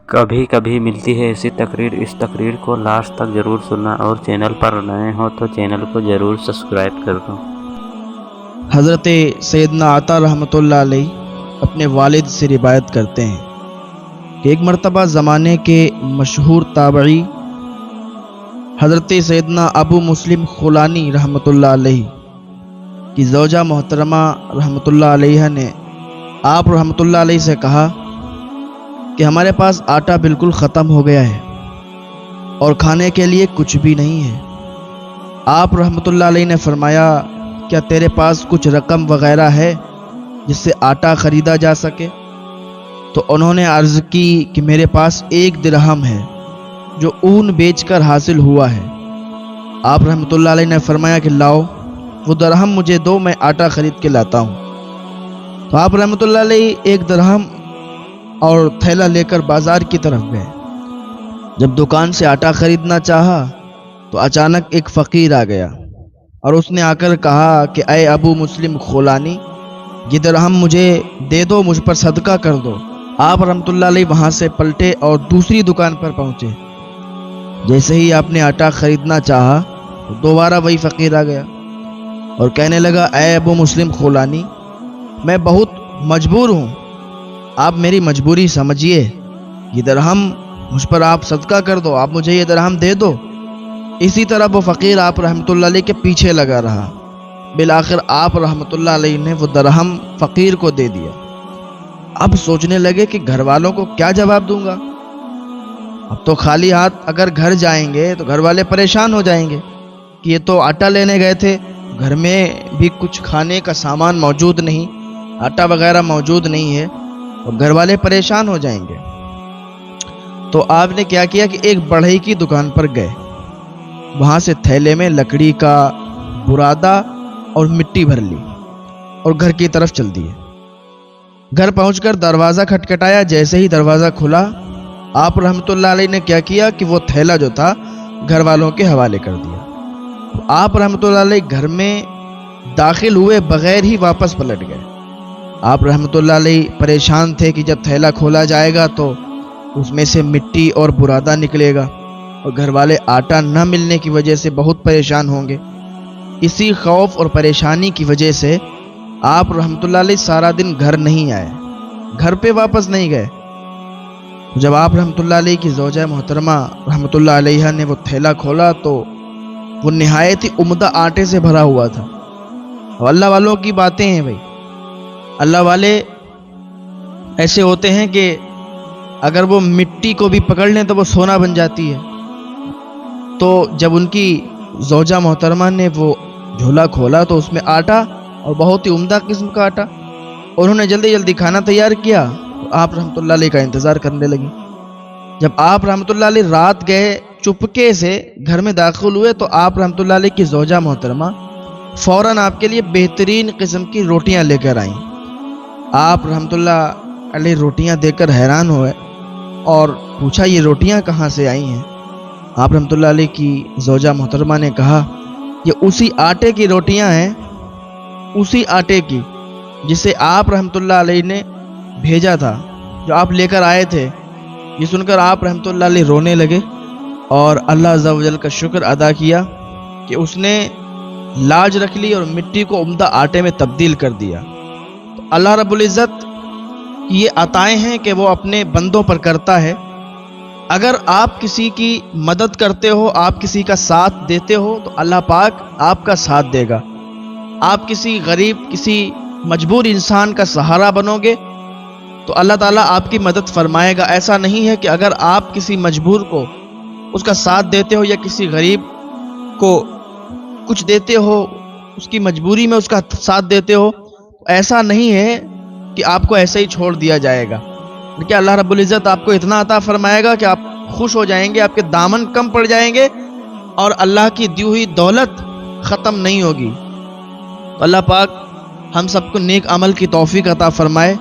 کبھی کبھی ملتی ہے ایسی تقریر، اس تقریر کو لاسٹ تک ضرور سننا، اور چینل پر نئے ہو تو چینل کو ضرور سبسکرائب کر دو۔ حضرت سیدنا عطا رحمۃ اللہ علیہ اپنے والد سے روایت کرتے ہیں کہ ایک مرتبہ زمانے کے مشہور تابعی حضرت سیدنا ابو مسلم خولانی رحمۃ اللہ علیہ کی زوجہ محترمہ رحمۃ اللہ علیہ نے آپ رحمۃ اللہ علیہ سے کہا کہ ہمارے پاس آٹا بالکل ختم ہو گیا ہے اور کھانے کے لیے کچھ بھی نہیں ہے۔ آپ رحمۃ اللہ علیہ نے فرمایا، کیا تیرے پاس کچھ رقم وغیرہ ہے جس سے آٹا خریدا جا سکے؟ تو انہوں نے عرض کی کہ میرے پاس 1 درہم ہے جو اون بیچ کر حاصل ہوا ہے۔ آپ رحمۃ اللہ علیہ نے فرمایا کہ لاؤ وہ درہم مجھے دو، میں آٹا خرید کے لاتا ہوں۔ تو آپ رحمۃ اللہ علیہ 1 درہم اور تھیلا لے کر بازار کی طرف گئے۔ جب دکان سے آٹا خریدنا چاہا تو اچانک ایک فقیر آ گیا اور اس نے آ کر کہا کہ اے ابو مسلم خولانی، یہ درہم مجھے دے دو، مجھ پر صدقہ کر دو۔ آپ رحمۃ اللہ علیہ وہاں سے پلٹے اور دوسری دکان پر پہنچے۔ جیسے ہی آپ نے آٹا خریدنا چاہا تو دوبارہ وہی فقیر آ گیا اور کہنے لگا، اے ابو مسلم خولانی، میں بہت مجبور ہوں، آپ میری مجبوری سمجھیے، یہ درہم مجھ پر آپ صدقہ کر دو، آپ مجھے یہ درہم دے دو۔ اسی طرح وہ فقیر آپ رحمۃ اللہ علیہ کے پیچھے لگا رہا۔ بالآخر آپ رحمۃ اللہ علیہ نے وہ درہم فقیر کو دے دیا۔ اب سوچنے لگے کہ گھر والوں کو کیا جواب دوں گا؟ اب تو خالی ہاتھ اگر گھر جائیں گے تو گھر والے پریشان ہو جائیں گے کہ یہ تو آٹا لینے گئے تھے، گھر میں بھی کچھ کھانے کا سامان موجود نہیں، آٹا وغیرہ موجود نہیں ہے، اور گھر والے پریشان ہو جائیں گے۔ تو آپ نے کیا کیا کہ ایک بڑھئی کی دکان پر گئے، وہاں سے تھیلے میں لکڑی کا برادہ اور مٹی بھر لی اور گھر کی طرف چل دیے۔ گھر پہنچ کر دروازہ کھٹکھٹایا، جیسے ہی دروازہ کھلا آپ رحمۃ اللہ علیہ نے کیا کیا کہ وہ تھیلا جو تھا گھر والوں کے حوالے کر دیا۔ آپ رحمۃ اللہ علیہ گھر میں داخل ہوئے بغیر ہی واپس پلٹ گئے۔ آپ رحمۃ اللہ علیہ پریشان تھے کہ جب تھیلا کھولا جائے گا تو اس میں سے مٹی اور برادہ نکلے گا اور گھر والے آٹا نہ ملنے کی وجہ سے بہت پریشان ہوں گے۔ اسی خوف اور پریشانی کی وجہ سے آپ رحمۃ اللہ علیہ سارا دن گھر نہیں آئے، گھر پہ واپس نہیں گئے۔ جب آپ رحمۃ اللہ علیہ کی زوجہ محترمہ رحمۃ اللہ علیہ نے وہ تھیلا کھولا تو وہ نہایت ہی عمدہ آٹے سے بھرا ہوا تھا۔ اور اللہ والوں کی باتیں ہیں بھائی، اللہ والے ایسے ہوتے ہیں کہ اگر وہ مٹی کو بھی پکڑ لیں تو وہ سونا بن جاتی ہے۔ تو جب ان کی زوجہ محترمہ نے وہ جھولا کھولا تو اس میں آٹا، اور بہت ہی عمدہ قسم کا آٹا، انہوں نے جلدی جلدی کھانا تیار کیا تو آپ رحمۃ اللہ علیہ کا انتظار کرنے لگی۔ جب آپ رحمۃ اللہ علیہ رات گئے، چپکے سے گھر میں داخل ہوئے تو آپ رحمۃ اللہ علیہ کی زوجہ محترمہ فوراً آپ کے لیے بہترین قسم کی روٹیاں لے کر آئیں۔ آپ رحمۃ اللہ علیہ روٹیاں دیکھ کر حیران ہوئے اور پوچھا، یہ روٹیاں کہاں سے آئی ہیں؟ آپ رحمۃ اللہ علیہ کی زوجہ محترمہ نے کہا، یہ اسی آٹے کی روٹیاں ہیں، اسی آٹے کی جسے آپ رحمۃ اللہ علیہ نے بھیجا تھا، جو آپ لے کر آئے تھے۔ یہ سن کر آپ رحمۃ اللہ علیہ رونے لگے اور اللہ عز و جل کا شکر ادا کیا کہ اس نے لاج رکھ لی اور مٹی کو عمدہ آٹے میں تبدیل کر دیا۔ تو اللہ رب العزت کی یہ عطائیں ہیں کہ وہ اپنے بندوں پر کرتا ہے۔ اگر آپ کسی کی مدد کرتے ہو، آپ کسی کا ساتھ دیتے ہو تو اللہ پاک آپ کا ساتھ دے گا۔ آپ کسی غریب، کسی مجبور انسان کا سہارا بنو گے تو اللہ تعالیٰ آپ کی مدد فرمائے گا۔ ایسا نہیں ہے کہ اگر آپ کسی مجبور کو اس کا ساتھ دیتے ہو یا کسی غریب کو کچھ دیتے ہو، اس کی مجبوری میں اس کا ساتھ دیتے ہو، ایسا نہیں ہے کہ آپ کو ایسے ہی چھوڑ دیا جائے گا، بلکہ اللہ رب العزت آپ کو اتنا عطا فرمائے گا کہ آپ خوش ہو جائیں گے، آپ کے دامن کم پڑ جائیں گے اور اللہ کی دی ہوئی دولت ختم نہیں ہوگی۔ اللہ پاک ہم سب کو نیک عمل کی توفیق عطا فرمائے۔